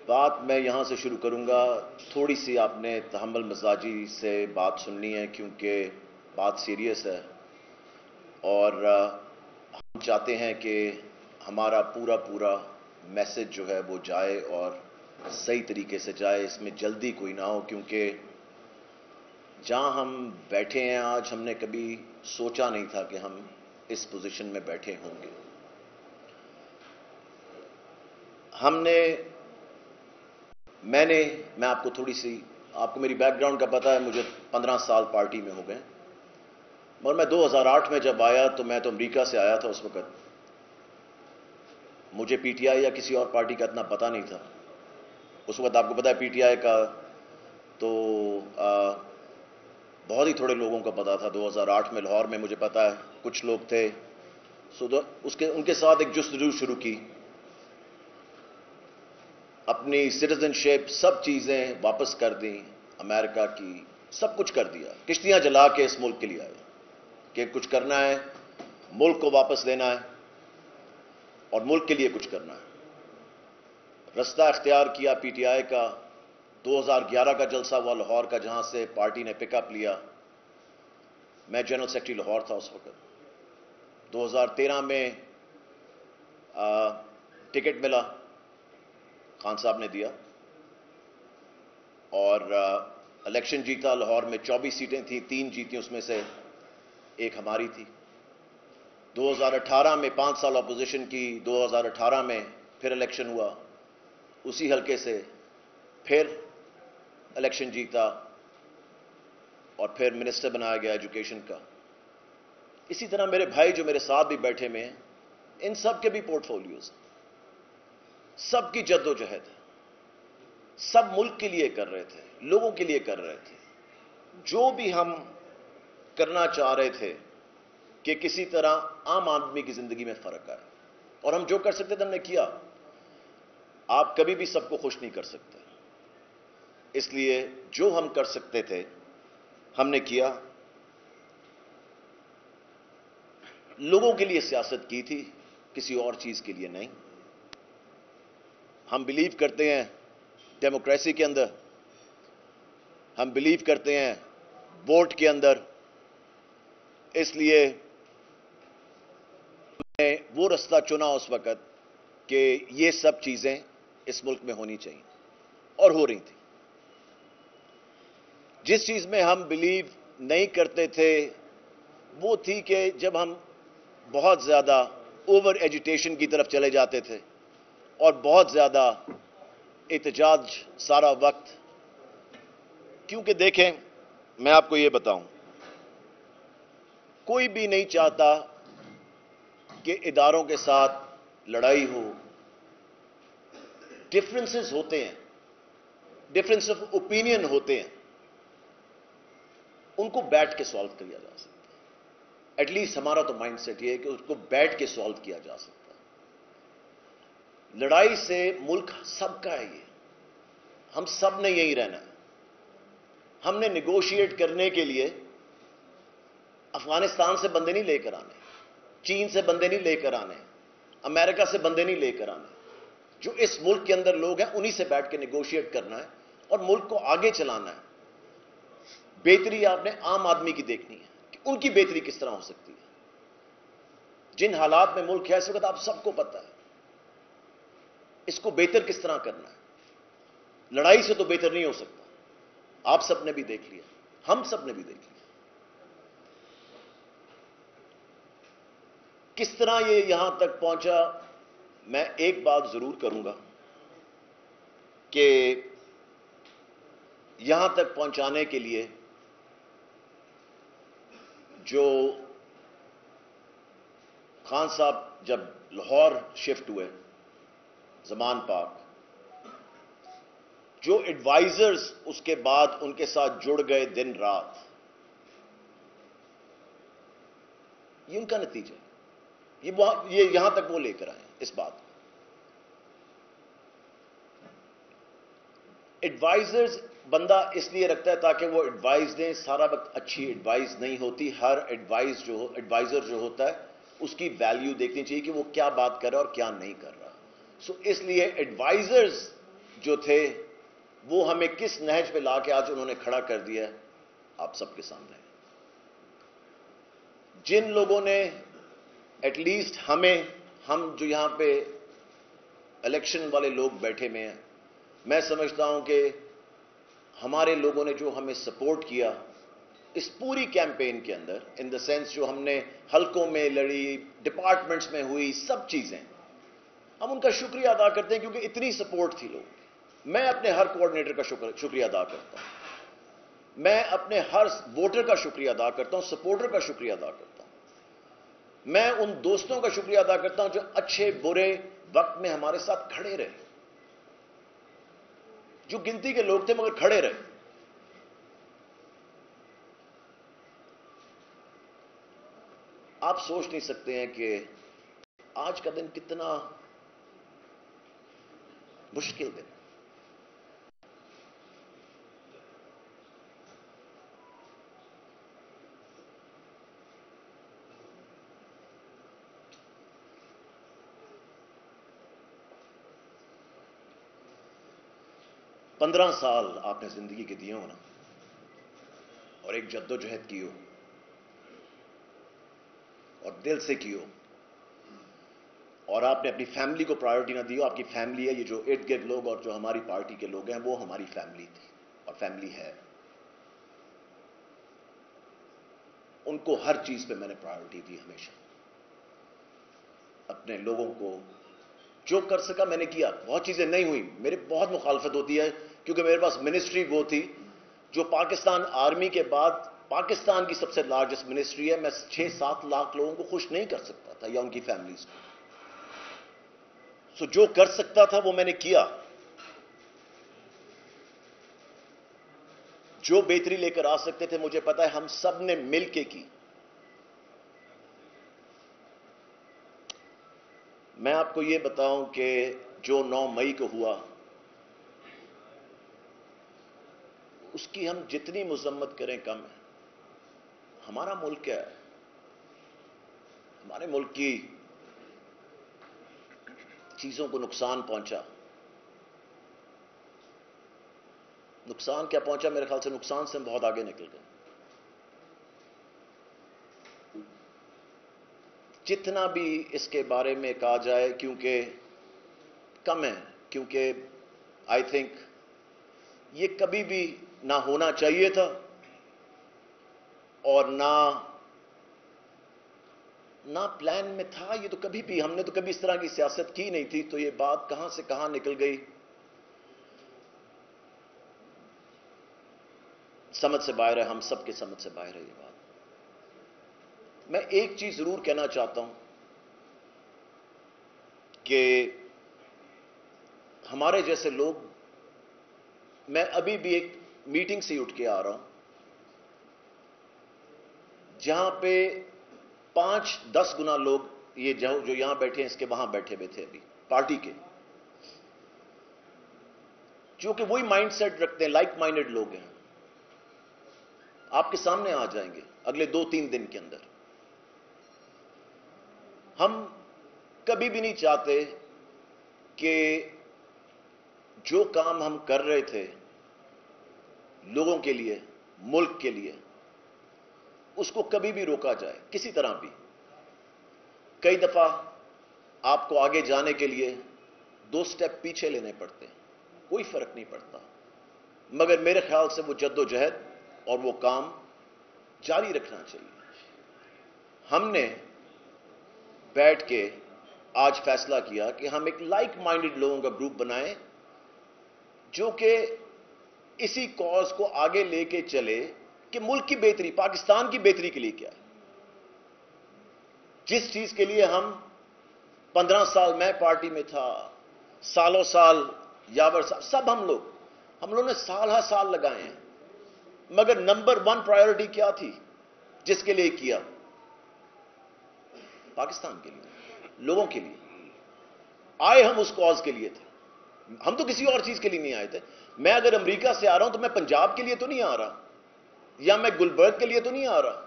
بات میں یہاں سے شروع کروں گا. تھوڑی سی آپ نے تحمل مزاجی سے بات سننی ہے کیونکہ بات سیریس ہے اور ہم چاہتے ہیں کہ ہمارا پورا میسج جو ہے وہ جائے اور صحیح طریقے سے جائے. اس میں جلدی کوئی نہ ہو کیونکہ جہاں ہم بیٹھے ہیں آج ہم نے کبھی سوچا نہیں تھا کہ ہم اس پوزیشن میں بیٹھے ہوں گے. میں آپ کو تھوڑی سی آپ کو میری بیک گراؤنڈ کا پتہ ہے. مجھے 15 سال پارٹی میں ہو گئے اور میں 2008 میں جب آیا تو میں تو امریکہ سے آیا تھا. اس وقت مجھے پی ٹی آئی یا کسی اور پارٹی کا اتنا پتہ نہیں تھا. اس وقت آپ کو پتہ ہے پی ٹی آئی کا تو بہت ہی تھوڑے لوگوں کا پتہ تھا. 2008 میں لاہور میں مجھے پتہ ہے کچھ لوگ تھے. ان کے ساتھ ایک جستجو شروع کی. اپنی سٹیزن شپ سب چیزیں واپس کر دیں امریکہ کی, سب کچھ کر دیا. کشتیاں جلا کے اس ملک کے لیے آئے کہ کچھ کرنا ہے, ملک کو واپس لینا ہے اور ملک کے لیے کچھ کرنا ہے. رستہ اختیار کیا پی ٹی آئی کا. 2011 کا جلسہ ہوا لاہور کا جہاں سے پارٹی نے پک اپ لیا. میں جنرل سیکرٹری لاہور تھا اس وقت. 2013 میں ٹکٹ ملا, خان صاحب نے دیا اور الیکشن جیتا. لاہور میں 24 سیٹیں تھیں, 3 جیتی, اس میں سے ایک ہماری تھی. 2018 میں 5 سال اپوزیشن کی. 2018 میں پھر الیکشن ہوا, اسی حلقے سے پھر الیکشن جیتا اور پھر منسٹر بنایا گیا ایجوکیشن کا. اسی طرح میرے بھائی جو میرے ساتھ بھی بیٹھے میں ہیں, ان سب کے بھی پورٹ فولیوز, سب کی جد و جہد ہے. سب ملک کے لیے کر رہے تھے, لوگوں کے لیے کر رہے تھے. جو بھی ہم کرنا چاہ رہے تھے کہ کسی طرح عام آدمی کی زندگی میں فرق آئے, اور ہم جو کر سکتے تھے ہم نے کیا. آپ کبھی بھی سب کو خوش نہیں کر سکتے, اس لیے جو ہم کر سکتے تھے ہم نے کیا. لوگوں کے لیے سیاست کی تھی, کسی اور چیز کے لیے نہیں. ہم بلیو کرتے ہیں ڈیموکریسی کے اندر, ہم بلیو کرتے ہیں ووٹ کے اندر. اس لیے ہم نے وہ رستہ چنا اس وقت کہ یہ سب چیزیں اس ملک میں ہونی چاہیے اور ہو رہی تھیں. جس چیز میں ہم بلیو نہیں کرتے تھے وہ تھی کہ جب ہم بہت زیادہ اوور ایجیٹیشن کی طرف چلے جاتے تھے اور بہت زیادہ احتجاج سارا وقت. کیونکہ دیکھیں میں آپ کو یہ بتاؤں, کوئی بھی نہیں چاہتا کہ اداروں کے ساتھ لڑائی ہو. ڈفرنسز ہوتے ہیں, ڈفرنس آف اوپینین ہوتے ہیں, ان کو بیٹھ کے سالو کیا جا سکتا ہے. ایٹ لیسٹ ہمارا تو مائنڈ سیٹ یہ ہے کہ اس کو بیٹھ کے سالو کیا جا سکتا ہے. لڑائی سے ملک سب کا ہے, یہ ہم سب نے یہی رہنا ہے. ہم نے نیگوشیٹ کرنے کے لیے افغانستان سے بندے نہیں لے کر آنے, چین سے بندے نہیں لے کر آنے, امریکہ سے بندے نہیں لے کر آنے. جو اس ملک کے اندر لوگ ہیں انہی سے بیٹھ کے نیگوشیٹ کرنا ہے اور ملک کو آگے چلانا ہے. بہتری آپ نے عام آدمی کی دیکھنی ہے کہ ان کی بہتری کس طرح ہو سکتی ہے. جن حالات میں ملک ہے اس وقت آپ سب کو پتہ ہے, اس کو بہتر کس طرح کرنا ہے. لڑائی سے تو بہتر نہیں ہو سکتا. آپ سب نے بھی دیکھ لیا, ہم سب نے بھی دیکھ لیا کس طرح یہ یہاں تک پہنچا. میں ایک بات ضرور کروں گا کہ یہاں تک پہنچانے کے لیے جو خان صاحب جب لاہور شفٹ ہوئے, زمان پاک, جو ایڈوائزرز اس کے بعد ان کے ساتھ جڑ گئے دن رات, یہ ان کا نتیجہ ہے. یہ یہاں تک وہ لے کر آئے اس بات کو. ایڈوائزرز بندہ اس لیے رکھتا ہے تاکہ وہ ایڈوائز دیں. سارا وقت اچھی ایڈوائز نہیں ہوتی. ہر ایڈوائزر جو ہوتا ہے اس کی ویلیو دیکھنی چاہیے کہ وہ کیا بات کر رہا ہے اور کیا نہیں کر رہا. اس لیے ایڈوائزرز جو تھے وہ ہمیں کس نہج پہ لا کے آج انہوں نے کھڑا کر دیا ہے آپ سب کے سامنے. جن لوگوں نے ایٹ لیسٹ ہم جو یہاں پہ الیکشن والے لوگ بیٹھے ہوئے ہیں, میں سمجھتا ہوں کہ ہمارے لوگوں نے جو ہمیں سپورٹ کیا اس پوری کیمپین کے اندر, ان دا سینس جو ہم نے حلقوں میں لڑی, ڈپارٹمنٹس میں ہوئی, سب چیزیں, ہم ان کا شکریہ ادا کرتے ہیں کیونکہ اتنی سپورٹ تھی لوگ. میں اپنے ہر کوآرڈینیٹر کا شکریہ ادا کرتا ہوں, میں اپنے ہر ووٹر کا شکریہ ادا کرتا ہوں, سپورٹر کا شکریہ ادا کرتا ہوں, میں ان دوستوں کا شکریہ ادا کرتا ہوں جو اچھے برے وقت میں ہمارے ساتھ کھڑے رہے, جو گنتی کے لوگ تھے مگر کھڑے رہے. آپ سوچ نہیں سکتے ہیں کہ آج کا دن کتنا مشکل دن. پندرہ سال آپ نے زندگی کے دیے ہو نا, اور ایک جدوجہد کی ہو, اور دل سے کی ہو, اور آپ نے اپنی فیملی کو پرائیورٹی نہ دی ہو. آپ کی فیملی ہے, یہ جو ارد گرد لوگ اور جو ہماری پارٹی کے لوگ ہیں وہ ہماری فیملی تھی اور فیملی ہے. ان کو ہر چیز پہ میں نے پرائیورٹی دی ہمیشہ. اپنے لوگوں کو جو کر سکا میں نے کیا. بہت چیزیں نہیں ہوئی, میرے بہت مخالفت ہوتی ہے کیونکہ میرے پاس منسٹری وہ تھی جو پاکستان آرمی کے بعد پاکستان کی سب سے لارجسٹ منسٹری ہے. میں 6-7 لاکھ لوگوں کو خوش نہیں کر سکتا تھا یا ان کی فیملیز کو. جو کر سکتا تھا وہ میں نے کیا. جو بہتری لے کر آ سکتے تھے مجھے پتا ہے ہم سب نے مل کے کی. میں آپ کو یہ بتاؤں کہ جو 9 مئی کو ہوا اس کی ہم جتنی مذمت کریں کم ہے. ہمارا ملک ہے, ہمارے ملک کی چیزوں کو نقصان پہنچا. نقصان کیا پہنچا, میرے خیال سے نقصان سے ہم بہت آگے نکل گئے. جتنا بھی اس کے بارے میں کہا جائے کیونکہ کم ہے, کیونکہ آئی تھنک یہ کبھی بھی نہ ہونا چاہیے تھا اور نہ پلان میں تھا. یہ تو کبھی بھی ہم نے تو کبھی اس طرح کی سیاست کی نہیں تھی. تو یہ بات کہاں سے کہاں نکل گئی, سمجھ سے باہر ہے, ہم سب کے سمجھ سے باہر ہے یہ بات. میں ایک چیز ضرور کہنا چاہتا ہوں کہ ہمارے جیسے لوگ, میں ابھی بھی ایک میٹنگ سے اٹھ کے آ رہا ہوں جہاں پہ 5-10 گنا لوگ یہ جو یہاں بیٹھے ہیں اس کے وہاں بیٹھے ہوئے تھے ابھی پارٹی کے, جو کہ وہی مائنڈ سیٹ رکھتے ہیں, لائک مائنڈڈ لوگ ہیں. آپ کے سامنے آ جائیں گے اگلے 2-3 دن کے اندر. ہم کبھی بھی نہیں چاہتے کہ جو کام ہم کر رہے تھے لوگوں کے لیے, ملک کے لیے, اس کو کبھی بھی روکا جائے کسی طرح بھی. کئی دفعہ آپ کو آگے جانے کے لیے 2 سٹیپ پیچھے لینے پڑتے ہیں, کوئی فرق نہیں پڑتا, مگر میرے خیال سے وہ جدوجہد اور وہ کام جاری رکھنا چاہیے. ہم نے بیٹھ کے آج فیصلہ کیا کہ ہم ایک لائک مائنڈڈ لوگوں کا گروپ بنائیں جو کہ اسی کاز کو آگے لے کے چلے کہ ملک کی بہتری, پاکستان کی بہتری کے لیے کیا ہے. جس چیز کے لیے ہم 15 سال میں پارٹی میں تھا, سالوں سال یاور صاحب, سب ہم لوگوں نے سال ہر سال لگائے ہیں, مگر نمبر 1 پرائیورٹی کیا تھی جس کے لیے کیا؟ پاکستان کے لیے, لوگوں کے لیے. آئے ہم اس کاز کے لیے تھے, ہم تو کسی اور چیز کے لیے نہیں آئے تھے. میں اگر امریکہ سے آ رہا ہوں تو میں پنجاب کے لیے تو نہیں آ رہا, یا میں گلبرگ کے لیے تو نہیں آ رہا,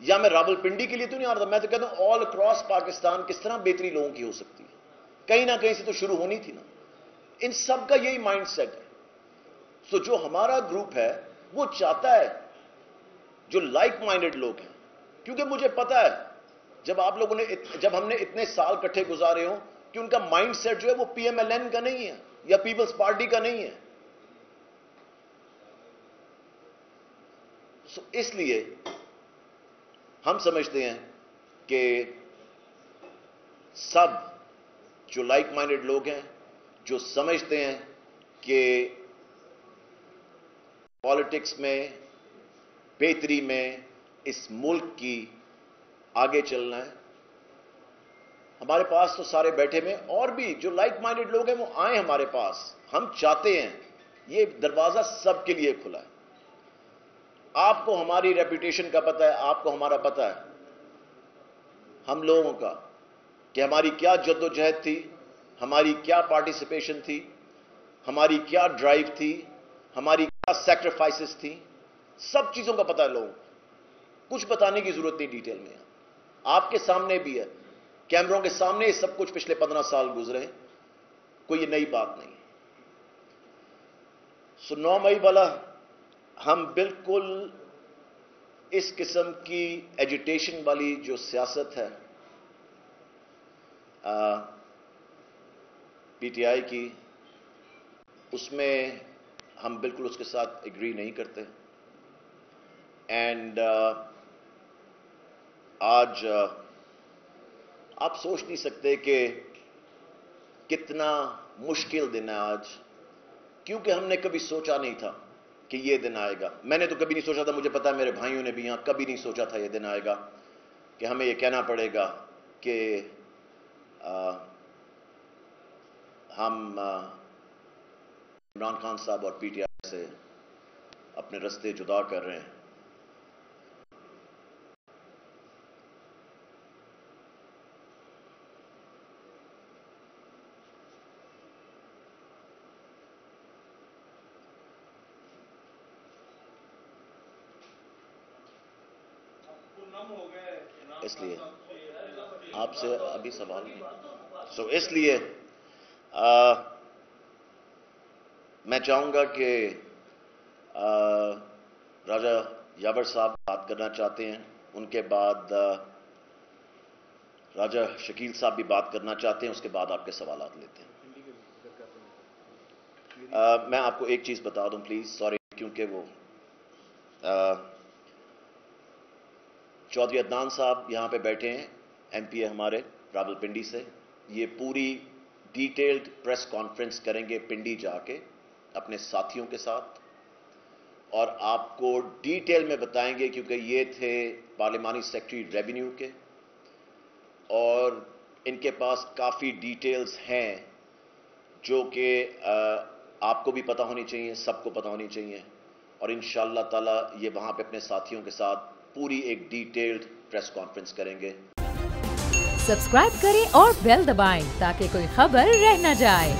یا میں راول پنڈی کے لیے تو نہیں آ رہا. میں تو کہتا ہوں آل اکراس پاکستان کس طرح بہتری لوگوں کی ہو سکتی ہے, کہیں نہ کہیں سے تو شروع ہونی تھی نا. ان سب کا یہی مائنڈ سیٹ ہے. سو جو ہمارا گروپ ہے وہ چاہتا ہے جو لائک مائنڈڈ لوگ ہیں, کیونکہ مجھے پتا ہے جب ہم نے اتنے سال کٹھے گزارے ہوں کہ ان کا مائنڈ سیٹ جو ہے وہ پی ایم ایل این کا نہیں ہے یا پیپلز پارٹی کا نہیں ہے. سو اس لیے ہم سمجھتے ہیں کہ سب جو لائک مائنڈڈ لوگ ہیں, جو سمجھتے ہیں کہ پالیٹکس میں, بہتری میں, اس ملک کی آگے چلنا ہے. ہمارے پاس تو سارے بیٹھے میں, اور بھی جو لائک مائنڈڈ لوگ ہیں وہ آئیں ہمارے پاس. ہم چاہتے ہیں, یہ دروازہ سب کے لیے کھلا ہے. آپ کو ہماری ریپوٹیشن کا پتہ ہے, آپ کو ہمارا پتہ ہے, ہم لوگوں کا, کہ ہماری کیا جد و جہد تھی, ہماری کیا پارٹیسپیشن تھی, ہماری کیا ڈرائیو تھی, ہماری کیا سیکریفائسز تھی. سب چیزوں کا پتہ ہے لوگوں کو. کچھ بتانے کی ضرورت نہیں ڈیٹیل میں. آپ کے سامنے بھی ہے, کیمروں کے سامنے یہ سب کچھ پچھلے 15 سال گزرے, کوئی یہ نئی بات نہیں. سو 9 مئی والا ہم بالکل اس قسم کی ایجیٹیشن والی جو سیاست ہے پی ٹی آئی کی, اس میں ہم بالکل اس کے ساتھ ایگری نہیں کرتے. اینڈ آج آپ سوچ نہیں سکتے کہ کتنا مشکل دن ہے آج, کیونکہ ہم نے کبھی سوچا نہیں تھا کہ یہ دن آئے گا. میں نے تو کبھی نہیں سوچا تھا, مجھے پتا ہے میرے بھائیوں نے بھی یہاں کبھی نہیں سوچا تھا یہ دن آئے گا کہ ہمیں یہ کہنا پڑے گا کہ ہم عمران خان صاحب اور پی ٹی آئی سے اپنے راستے جدا کر رہے ہیں. اس لیے آپ سے ابھی سوال نہیں. سو اس لیے میں چاہوں گا کہ راجہ یاور صاحب بات کرنا چاہتے ہیں, ان کے بعد راجہ شکیل صاحب بھی بات کرنا چاہتے ہیں, اس کے بعد آپ کے سوالات لیتے ہیں. میں آپ کو ایک چیز بتا دوں پلیز, سوری, کیونکہ وہ چودھری عدنان صاحب یہاں پہ بیٹھے ہیں, ایم پی ہے ہمارے راولپنڈی سے. یہ پوری ڈیٹیلڈ پریس کانفرنس کریں گے پنڈی جا کے اپنے ساتھیوں کے ساتھ, اور آپ کو ڈیٹیل میں بتائیں گے, کیونکہ یہ تھے پارلیمانی سیکرٹری ریونیو کے, اور ان کے پاس کافی ڈیٹیلز ہیں جو کہ آپ کو بھی پتہ ہونی چاہیے, سب کو پتہ ہونی چاہیے. اور انشاءاللہ تعالی یہ وہاں پہ اپنے ساتھیوں کے ساتھ پوری ایک ڈیٹیلڈ پریس کانفرنس کریں گے. سبسکرائب کریں اور بیل دبائیں تاکہ کوئی خبر رہ نہ جائے.